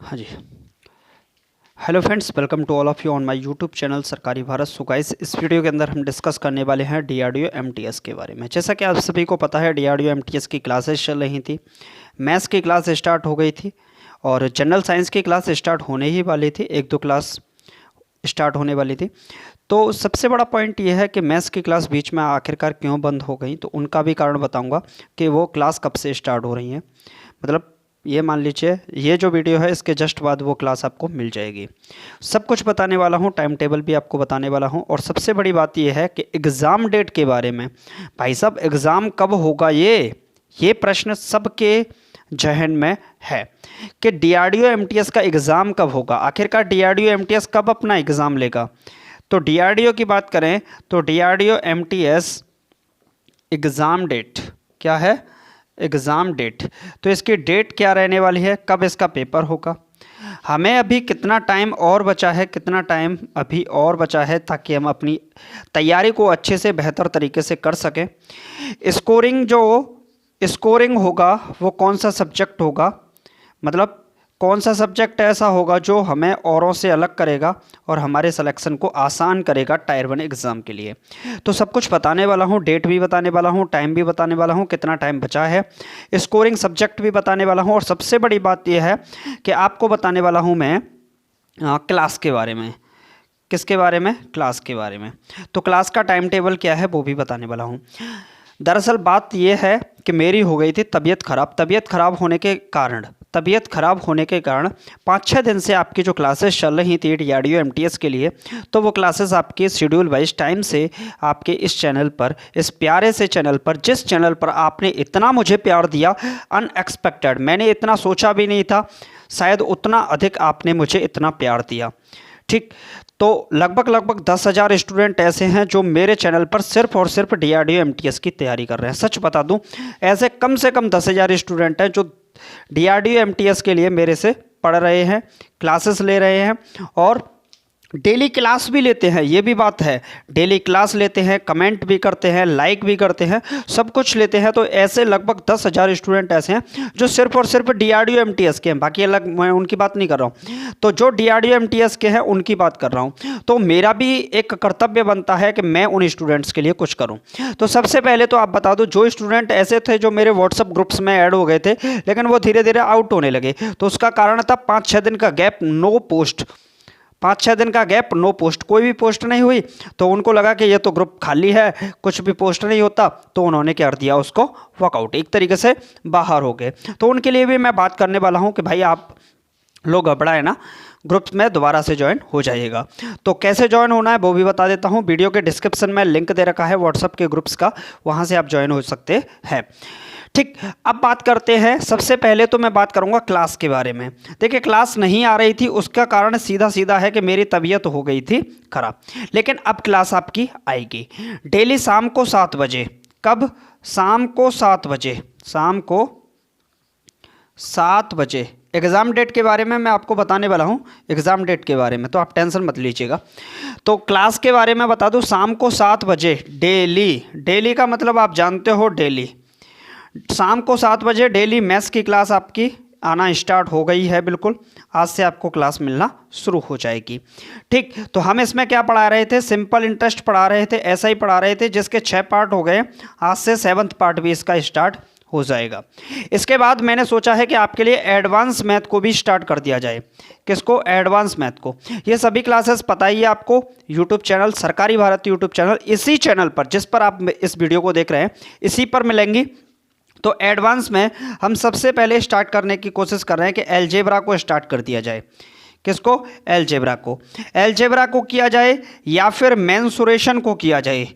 हाँ जी। Hello friends, welcome to all of you on my YouTube channel सरकारी भारत। सो गाइस, इस वीडियो के अंदर हम डिस्कस करने वाले हैं डीआरडीओ एमटीएस के बारे में। जैसा कि आप सभी को पता है, डीआरडीओ एमटीएस की क्लासेस चल रही थी, मैथ्स की क्लास स्टार्ट हो गई थी और जनरल साइंस की क्लास स्टार्ट होने ही वाली थी, एक दो क्लास स्टार्ट होने वाली थी। तो सबसे बड़ा पॉइंट ये है कि मैथ्स की क्लास बीच में आखिरकार क्यों बंद हो गई, तो उनका भी कारण बताऊँगा कि वो क्लास कब से स्टार्ट हो रही हैं। मतलब ये मान लीजिए, ये जो वीडियो है इसके जस्ट बाद वो क्लास आपको मिल जाएगी। सब कुछ बताने वाला हूँ, टाइम टेबल भी आपको बताने वाला हूँ, और सबसे बड़ी बात ये है कि एग्ज़ाम डेट के बारे में। भाई साहब, एग्ज़ाम कब होगा, ये प्रश्न सबके जहन में है कि डीआरडीओ एमटीएस का एग्ज़ाम कब होगा। आखिरकार डीआरडीओ एमटीएस कब अपना एग्ज़ाम लेगा। तो डीआरडीओ की बात करें तो डीआरडीओ एमटीएस एग्ज़ाम डेट क्या है, एग्ज़ाम डेट। तो इसकी डेट क्या रहने वाली है, कब इसका पेपर होगा, हमें अभी कितना टाइम और बचा है, कितना टाइम अभी और बचा है, ताकि हम अपनी तैयारी को अच्छे से बेहतर तरीके से कर सकें। स्कोरिंग होगा वो कौन सा सब्जेक्ट होगा, मतलब कौन सा सब्जेक्ट ऐसा होगा जो हमें औरों से अलग करेगा और हमारे सिलेक्शन को आसान करेगा टायर 1 एग्ज़ाम के लिए। तो सब कुछ बताने वाला हूँ, डेट भी बताने वाला हूँ, टाइम भी बताने वाला हूँ, कितना टाइम बचा है, स्कोरिंग सब्जेक्ट भी बताने वाला हूँ, और सबसे बड़ी बात यह है कि आपको बताने वाला हूँ मैं क्लास के बारे में। किसके बारे में, क्लास के बारे में। तो क्लास का टाइम टेबल क्या है वो भी बताने वाला हूँ। दरअसल बात यह है कि मेरी हो गई थी तबीयत ख़राब होने के कारण 5-6 दिन से आपकी जो क्लासेस चल रही थी डीआरडीओ एमटीएस के लिए, तो वो क्लासेस आपके शेड्यूल वाइज टाइम से आपके इस चैनल पर, इस प्यारे से चैनल पर, जिस चैनल पर आपने इतना मुझे प्यार दिया, अनएक्सपेक्टेड, मैंने इतना सोचा भी नहीं था, शायद उतना अधिक आपने मुझे इतना प्यार दिया। ठीक, तो लगभग 10,000 स्टूडेंट ऐसे हैं जो मेरे चैनल पर सिर्फ और सिर्फ डीआरडीओ एमटीएस की तैयारी कर रहे हैं। सच बता दूं, ऐसे कम से कम 10,000 स्टूडेंट हैं जो डीआरडीओ एमटीएस के लिए मेरे से पढ़ रहे हैं, क्लासेस ले रहे हैं, और डेली क्लास भी लेते हैं। ये भी बात है, डेली क्लास लेते हैं, कमेंट भी करते हैं, लाइक भी करते हैं, सब कुछ लेते हैं। तो ऐसे लगभग 10,000 स्टूडेंट ऐसे हैं जो सिर्फ और सिर्फ डीआरडीओ एमटीएस के हैं, बाकी अलग मैं उनकी बात नहीं कर रहा हूँ। तो जो डीआरडीओ एमटीएस के हैं उनकी बात कर रहा हूँ। तो मेरा भी एक कर्तव्य बनता है कि मैं उन स्टूडेंट्स के लिए कुछ करूँ। तो सबसे पहले तो आप बता दो, जो स्टूडेंट ऐसे थे जो मेरे व्हाट्सअप ग्रुप्स में ऐड हो गए थे लेकिन वो धीरे धीरे आउट होने लगे, तो उसका कारण था 5-6 दिन का गैप, नो पोस्ट। 5-6 दिन का गैप, नो पोस्ट, कोई भी पोस्ट नहीं हुई। तो उनको लगा कि ये तो ग्रुप खाली है, कुछ भी पोस्ट नहीं होता, तो उन्होंने क्या कर दिया, उसको वर्कआउट, एक तरीके से बाहर हो गए। तो उनके लिए भी मैं बात करने वाला हूँ कि भाई आप लोग घबराए ना, ग्रुप्स में दोबारा से ज्वाइन हो जाइएगा। तो कैसे ज्वाइन होना है वो भी बता देता हूँ। वीडियो के डिस्क्रिप्शन में लिंक दे रखा है व्हाट्सअप के ग्रुप्स का, वहाँ से आप ज्वाइन हो सकते हैं। ठीक, अब बात करते हैं। सबसे पहले तो मैं बात करूंगा क्लास के बारे में। देखिए, क्लास नहीं आ रही थी, उसका कारण सीधा सीधा है कि मेरी तबीयत हो गई थी खराब, लेकिन अब क्लास आपकी आएगी डेली शाम को 7 बजे। कब, शाम को 7 बजे, शाम को 7 बजे। एग्ज़ाम डेट के बारे में मैं आपको बताने वाला हूँ, एग्ज़ाम डेट के बारे में, तो आप टेंशन मत लीजिएगा। तो क्लास के बारे में बता दूँ, शाम को 7 बजे डेली का मतलब आप जानते हो, डेली शाम को 7 बजे डेली मैथ्स की क्लास आपकी आना स्टार्ट हो गई है। बिल्कुल आज से आपको क्लास मिलना शुरू हो जाएगी। ठीक, तो हम इसमें क्या पढ़ा रहे थे, सिंपल इंटरेस्ट पढ़ा रहे थे, ऐसा ही पढ़ा रहे थे, जिसके 6 पार्ट हो गए। आज से 7th पार्ट भी इसका स्टार्ट हो जाएगा। इसके बाद मैंने सोचा है कि आपके लिए एडवांस मैथ को भी स्टार्ट कर दिया जाए। किसको, एडवांस मैथ को। ये सभी क्लासेस पता ही है आपको, यूट्यूब चैनल सरकारी भारत यूट्यूब चैनल, इसी चैनल पर जिस पर आप इस वीडियो को देख रहे हैं, इसी पर मिलेंगी। तो एडवांस में हम सबसे पहले स्टार्ट करने की कोशिश कर रहे हैं कि अलजेब्रा को स्टार्ट कर दिया जाए। किसको, अलजेब्रा को किया जाए, या फिर मेंसुरेशन को किया जाए,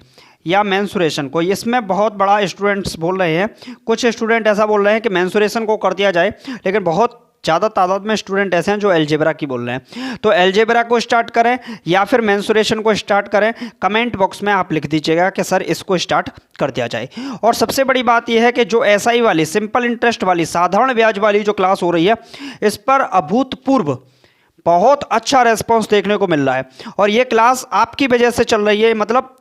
या मेंसुरेशन को। इसमें बहुत बड़ा स्टूडेंट्स बोल रहे हैं, कुछ स्टूडेंट ऐसा बोल रहे हैं कि मेंसुरेशन को कर दिया जाए, लेकिन बहुत ज़्यादा तादाद में स्टूडेंट ऐसे हैं जो अलजेब्रा की बोल रहे हैं। तो अलजेब्रा को स्टार्ट करें या फिर मेंसुरेशन को स्टार्ट करें, कमेंट बॉक्स में आप लिख दीजिएगा कि सर इसको स्टार्ट कर दिया जाए। और सबसे बड़ी बात यह है कि जो एसआई वाली, सिंपल इंटरेस्ट वाली, साधारण ब्याज वाली जो क्लास हो रही है, इस पर अभूतपूर्व बहुत अच्छा रेस्पॉन्स देखने को मिल रहा है, और ये क्लास आपकी वजह से चल रही है। मतलब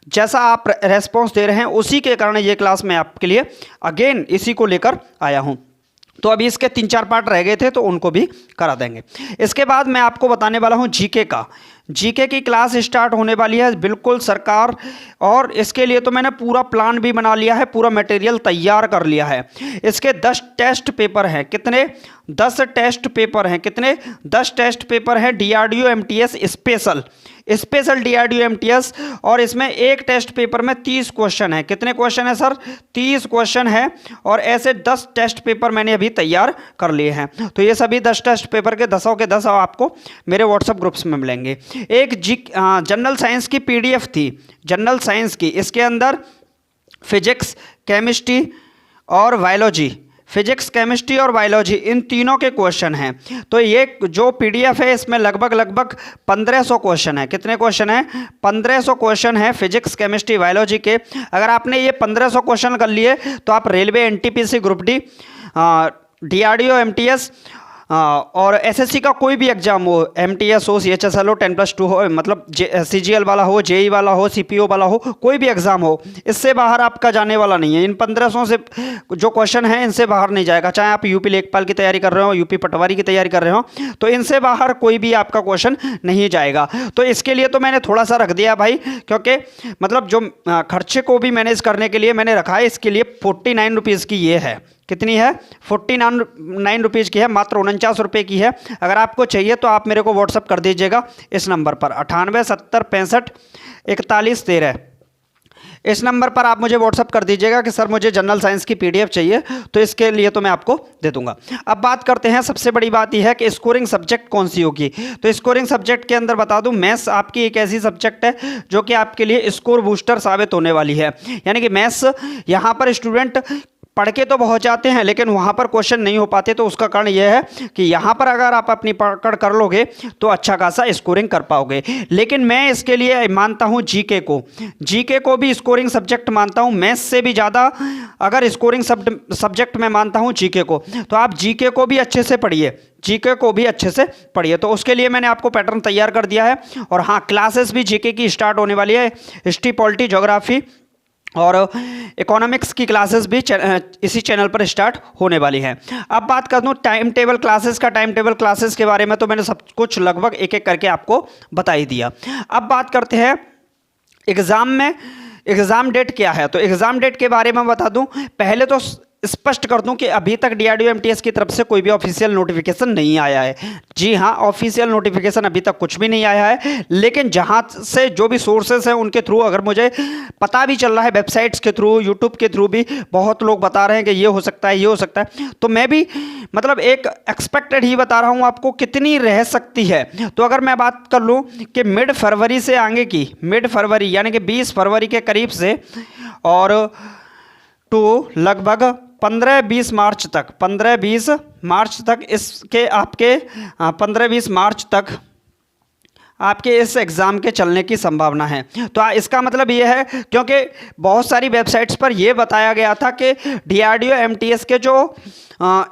जैसा आप रेस्पॉन्स दे रहे हैं उसी के कारण ये क्लास मैं आपके लिए अगेन इसी को लेकर आया हूँ। तो अभी इसके 3-4 पार्ट रह गए थे तो उनको भी करा देंगे। इसके बाद मैं आपको बताने वाला हूँ जीके का। जीके की क्लास स्टार्ट होने वाली है बिल्कुल सरकार, और इसके लिए तो मैंने पूरा प्लान भी बना लिया है, पूरा मटेरियल तैयार कर लिया है। इसके 10 टेस्ट पेपर हैं। कितने? 10 टेस्ट पेपर हैं। कितने? 10 टेस्ट पेपर हैं DRDO MTS special DRDO MTS, और इसमें एक टेस्ट पेपर में 30 क्वेश्चन है। कितने क्वेश्चन है सर? 30 क्वेश्चन है, और ऐसे 10 टेस्ट पेपर मैंने अभी तैयार कर लिए हैं। तो ये सभी 10 टेस्ट पेपर के 10 के 10 आपको मेरे व्हाट्सएप ग्रुप्स में मिलेंगे। एक जनरल साइंस की पीडीएफ थी, जनरल साइंस की, इसके अंदर फिजिक्स, केमिस्ट्री और बायोलॉजी, फिजिक्स, केमिस्ट्री और बायोलॉजी, इन तीनों के क्वेश्चन हैं। तो ये जो पीडीएफ है इसमें लगभग 1500 क्वेश्चन है। कितने क्वेश्चन हैं? 1500 क्वेश्चन है फिजिक्स, केमिस्ट्री, बायोलॉजी के। अगर आपने ये 1500 क्वेश्चन कर लिए तो आप railway, NTPC, group D, DRDO MTS और एसएससी का कोई भी एग्जाम हो, एमटीएस हो, सीएचएसएल हो, 10+2 हो, मतलब सीजीएल वाला हो, जेई वाला हो, सीपीओ वाला हो, कोई भी एग्जाम हो, इससे बाहर आपका जाने वाला नहीं है। इन 1500 से जो क्वेश्चन हैं इनसे बाहर नहीं जाएगा। चाहे आप यूपी लेखपाल की तैयारी कर रहे हो, यूपी पटवारी की तैयारी कर रहे हो, तो इनसे बाहर कोई भी आपका क्वेश्चन नहीं जाएगा। तो इसके लिए तो मैंने थोड़ा सा रख दिया भाई, क्योंकि मतलब जो खर्चे को भी मैनेज करने के लिए मैंने रखा है। इसके लिए 49 रुपीज़ की ये है। कितनी है? 49 रुपीज़ की है, मात्र 49 रुपये की है। अगर आपको चाहिए तो आप मेरे को व्हाट्सअप कर दीजिएगा इस नंबर पर 98 70 65 41 13। इस नंबर पर आप मुझे व्हाट्सअप कर दीजिएगा कि सर मुझे जनरल साइंस की पीडीएफ चाहिए, तो इसके लिए तो मैं आपको दे दूंगा। अब बात करते हैं, सबसे बड़ी बात यह है कि स्कोरिंग सब्जेक्ट कौन सी होगी। तो स्कोरिंग सब्जेक्ट के अंदर बता दूं, मैथ्स आपकी एक ऐसी सब्जेक्ट है जो कि आपके लिए स्कोर बूस्टर साबित होने वाली है। यानी कि मैथ्स यहाँ पर स्टूडेंट पढ़ के तो बहुत जाते हैं लेकिन वहाँ पर क्वेश्चन नहीं हो पाते। तो उसका कारण यह है कि यहाँ पर अगर आप अपनी पकड़ कर लोगे तो अच्छा खासा स्कोरिंग कर पाओगे। लेकिन मैं इसके लिए मानता हूँ जीके को भी स्कोरिंग सब्जेक्ट मानता हूँ। मैथ्स से भी ज़्यादा अगर स्कोरिंग सब्जेक्ट मैं मानता हूँ जीके को। तो आप जीके को भी अच्छे से पढ़िए, जीके को भी अच्छे से पढ़िए। तो उसके लिए मैंने आपको पैटर्न तैयार कर दिया है। और हाँ, क्लासेस भी जीके की स्टार्ट होने वाली है। हिस्ट्री, पॉलिटी, ज्योग्राफी और इकोनॉमिक्स की क्लासेस भी इसी चैनल पर स्टार्ट होने वाली हैं। अब बात कर दूं टाइम टेबल क्लासेस के बारे में, तो मैंने सब कुछ लगभग एक एक करके आपको बता ही दिया। अब बात करते हैं एग्ज़ाम डेट क्या है। तो एग्ज़ाम डेट के बारे में बता दूं, पहले तो स्पष्ट कर दूं कि अभी तक डीआरडीओ एमटीएस की तरफ से कोई भी ऑफिशियल नोटिफिकेशन नहीं आया है। जी हाँ, ऑफिशियल नोटिफिकेशन अभी तक कुछ भी नहीं आया है। लेकिन जहां से जो भी सोर्सेस हैं उनके थ्रू अगर मुझे पता भी चल रहा है, वेबसाइट्स के थ्रू, यूट्यूब के थ्रू भी बहुत लोग बता रहे हैं कि ये हो सकता है, ये हो सकता है, तो मैं भी मतलब एक एक्सपेक्टेड ही बता रहा हूँ आपको कितनी रह सकती है। तो अगर मैं बात कर लूँ कि मिड फरवरी से आगे की, मिड फरवरी यानी कि 20 फरवरी के करीब से और टू लगभग 15-20 मार्च तक, 15-20 मार्च तक इसके आपके 15-20 मार्च तक आपके इस एग्ज़ाम के चलने की संभावना है। तो इसका मतलब ये है, क्योंकि बहुत सारी वेबसाइट्स पर यह बताया गया था कि डीआरडीओ एमटीएस के जो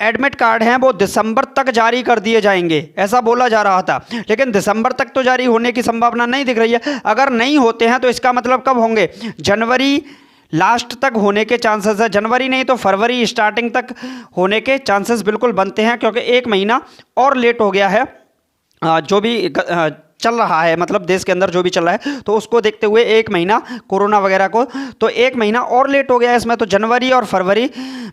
एडमिट कार्ड हैं वो दिसंबर तक जारी कर दिए जाएंगे, ऐसा बोला जा रहा था। लेकिन दिसंबर तक तो जारी होने की संभावना नहीं दिख रही है। अगर नहीं होते हैं तो इसका मतलब कब होंगे? जनवरी लास्ट तक होने के चांसेस है। जनवरी नहीं तो फरवरी स्टार्टिंग तक होने के चांसेस बिल्कुल बनते हैं, क्योंकि एक महीना और लेट हो गया है जो भी चल रहा है, मतलब देश के अंदर जो भी चल रहा है, तो उसको देखते हुए एक महीना कोरोना वगैरह को, तो एक महीना और लेट हो गया है इसमें। तो जनवरी और फरवरी,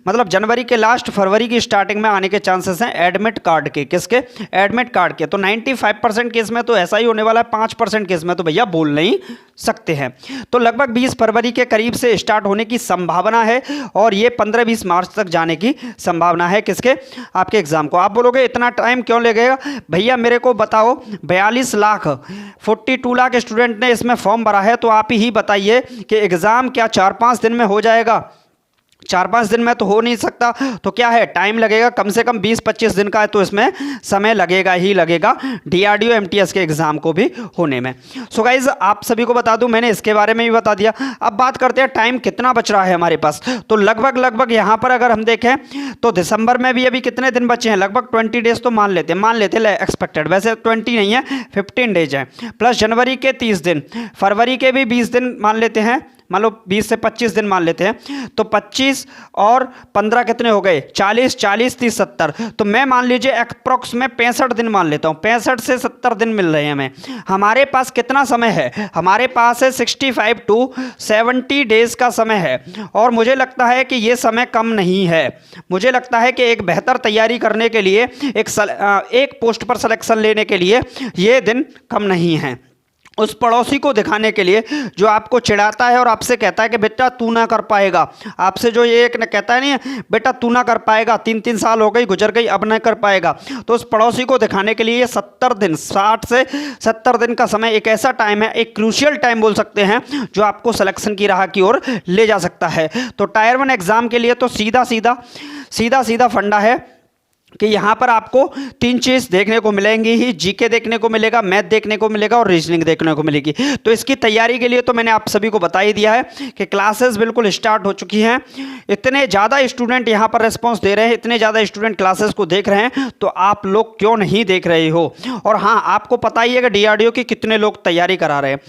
मतलब जनवरी के लास्ट फरवरी की स्टार्टिंग में आने के चांसेस हैं एडमिट कार्ड के। किसके? एडमिट कार्ड के। तो 95% केस में तो ऐसा ही होने वाला है, 5% केस में तो भैया बोल नहीं सकते हैं। तो लगभग 20 फरवरी के करीब से स्टार्ट होने की संभावना है, और ये 15-20 मार्च तक जाने की संभावना है। किसके? आपके एग्जाम को। आप बोलोगे इतना टाइम क्यों लगेगा भैया, मेरे को बताओ 42 लाख स्टूडेंट ने इसमें फॉर्म भरा है, तो आप ही बताइए कि एग्जाम क्या 4-5 दिन में हो जाएगा? 4-5 दिन में तो हो नहीं सकता। तो क्या है, टाइम लगेगा कम से कम 20-25 दिन का, तो इसमें समय लगेगा ही लगेगा डीआरडीओ एमटीएस के एग्जाम को भी होने में। सो गाइज, आप सभी को बता दूं, मैंने इसके बारे में भी बता दिया। अब बात करते हैं टाइम कितना बच रहा है हमारे पास। तो लगभग यहाँ पर अगर हम देखें तो दिसंबर में भी अभी कितने दिन बचे हैं? लगभग 20 डेज तो मान लेते एक्सपेक्टेड, वैसे 20 नहीं है, 15 डेज हैं, प्लस जनवरी के 30 दिन, फरवरी के भी 20 दिन मान लेते हैं, मान लो 20 से 25 दिन मान लेते हैं, तो 25 और 15 कितने हो गए, 40, 40 30 70, तो मैं मान लीजिए अप्रॉक्स में 65 दिन मान लेता हूँ, 65 से 70 दिन मिल रहे हैं हमें। हमारे पास कितना समय है, हमारे पास है 65 टू 70 डेज का समय है, और मुझे लगता है कि ये समय कम नहीं है। मुझे लगता है कि एक बेहतर तैयारी करने के लिए, एक पोस्ट पर सिलेक्शन लेने के लिए ये दिन कम नहीं है। उस पड़ोसी को दिखाने के लिए जो आपको चिढ़ाता है और आपसे कहता है कि बेटा तू ना कर पाएगा, आपसे जो ये एक कहता है नहीं बेटा तू ना कर पाएगा, 3 साल हो गई गुजर गई अब ना कर पाएगा, तो उस पड़ोसी को दिखाने के लिए ये 70 दिन 60 से 70 दिन का समय एक ऐसा टाइम है, एक क्रूशियल टाइम बोल सकते हैं, जो आपको सिलेक्शन की राह की ओर ले जा सकता है। तो टायर 1 एग्जाम के लिए तो सीधा सीधा फंडा है कि यहाँ पर आपको 3 चीज़ देखने को मिलेंगी ही, जीके देखने को मिलेगा, मैथ देखने को मिलेगा और रीजनिंग देखने को मिलेगी। तो इसकी तैयारी के लिए तो मैंने आप सभी को बता ही दिया है कि क्लासेस बिल्कुल स्टार्ट हो चुकी हैं। इतने ज़्यादा स्टूडेंट यहाँ पर रिस्पॉन्स दे रहे हैं, इतने ज़्यादा स्टूडेंट क्लासेस को देख रहे हैं, तो आप लोग क्यों नहीं देख रहे हो। और हाँ, आपको पता ही है कि DRDO की कितने लोग तैयारी करा रहे हैं,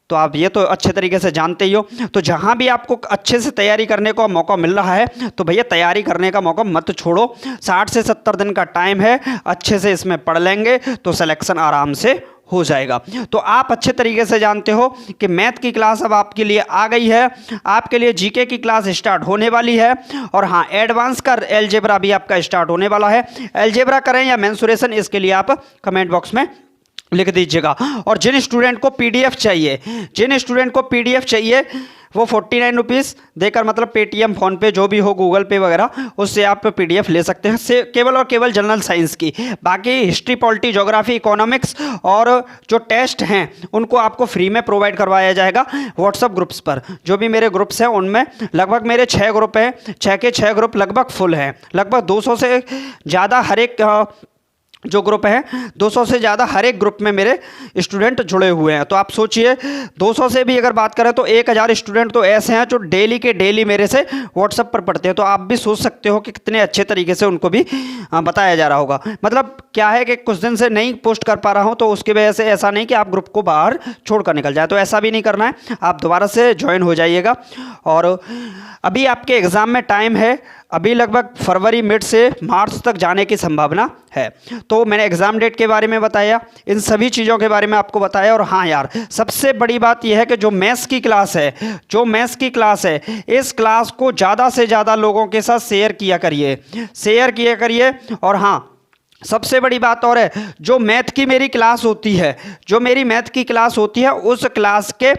तो आप ये तो अच्छे तरीके से जानते ही हो। तो जहाँ भी आपको अच्छे से तैयारी करने का मौका मिल रहा है, तो भैया तैयारी करने का मौका मत छोड़ो। 60 से 70 दिन का टाइम है, अच्छे से इसमें पढ़ लेंगे तो सिलेक्शन आराम से हो जाएगा। तो आप अच्छे तरीके से जानते हो कि मैथ की क्लास अब आपके लिए आ गई है, आपके लिए जीके की क्लास स्टार्ट होने वाली है, और हाँ, एडवांस का अलजेब्रा भी आपका स्टार्ट होने वाला है। अलजेब्रा करें या मेंसुरेशन, इसके लिए आप कमेंट बॉक्स में लिख दीजिएगा। और जिन स्टूडेंट को पीडीएफ चाहिए वो 49 रुपीज़ देकर, मतलब पेटीएम, फ़ोनपे, जो भी हो, गूगल पे वगैरह, उससे आप पीडीएफ ले सकते हैं, से केवल और केवल जनरल साइंस की। बाकी हिस्ट्री, पॉलिटी, ज्योग्राफी, इकोनॉमिक्स और जो टेस्ट हैं उनको आपको फ्री में प्रोवाइड करवाया जाएगा व्हाट्सअप ग्रुप्स पर। जो भी मेरे ग्रुप्स हैं उनमें लगभग मेरे 6 ग्रुप हैं, 6 के 6 ग्रुप लगभग फुल हैं। लगभग 200 से ज़्यादा हर एक जो ग्रुप है, 200 से ज़्यादा हर एक ग्रुप में मेरे स्टूडेंट जुड़े हुए हैं। तो आप सोचिए, 200 से भी अगर बात करें तो 1000 स्टूडेंट तो ऐसे हैं जो डेली के डेली मेरे से व्हाट्सएप पर पढ़ते हैं। तो आप भी सोच सकते हो कि कितने अच्छे तरीके से उनको भी बताया जा रहा होगा। मतलब क्या है कि कुछ दिन से नहीं पोस्ट कर पा रहा हूँ, तो उसकी वजह से ऐसा नहीं कि आप ग्रुप को बाहर छोड़ कर निकल जाए, तो ऐसा भी नहीं करना है, आप दोबारा से ज्वाइन हो जाइएगा। और अभी आपके एग्ज़ाम में टाइम है, अभी लगभग फरवरी मिड से मार्च तक जाने की संभावना है। तो मैंने एग्ज़ाम डेट के बारे में बताया, इन सभी चीज़ों के बारे में आपको बताया। और हाँ यार, सबसे बड़ी बात यह है कि जो मैथ्स की क्लास है, इस क्लास को ज़्यादा से ज़्यादा लोगों के साथ शेयर किया करिए। और हाँ, सबसे बड़ी बात और है, जो मैथ की मेरी क्लास होती है, उस क्लास के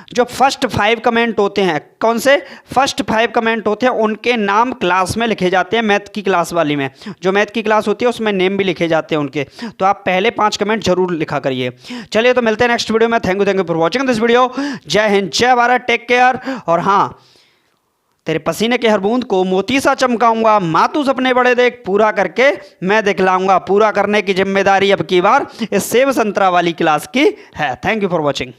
जो फर्स्ट 5 कमेंट होते हैं, कौन से फर्स्ट 5 कमेंट होते हैं, उनके नाम क्लास में लिखे जाते हैं। मैथ की क्लास वाली में, जो मैथ की क्लास होती है उसमें नेम भी लिखे जाते हैं उनके। तो आप पहले 5 कमेंट जरूर लिखा करिए। चलिए, तो मिलते हैं नेक्स्ट वीडियो में। Thank you for watching this video. जय हिंद, जय भारत, टेक केयर। और हाँ, तेरे पसीने के हर बूंद को मोती सा चमकाऊंगा, माँ तू सपने बड़े देख, पूरा करके मैं दिखलाऊंगा। पूरा करने की जिम्मेदारी अब की बार इस सेब संतरा वाली क्लास की है। Thank you for watching.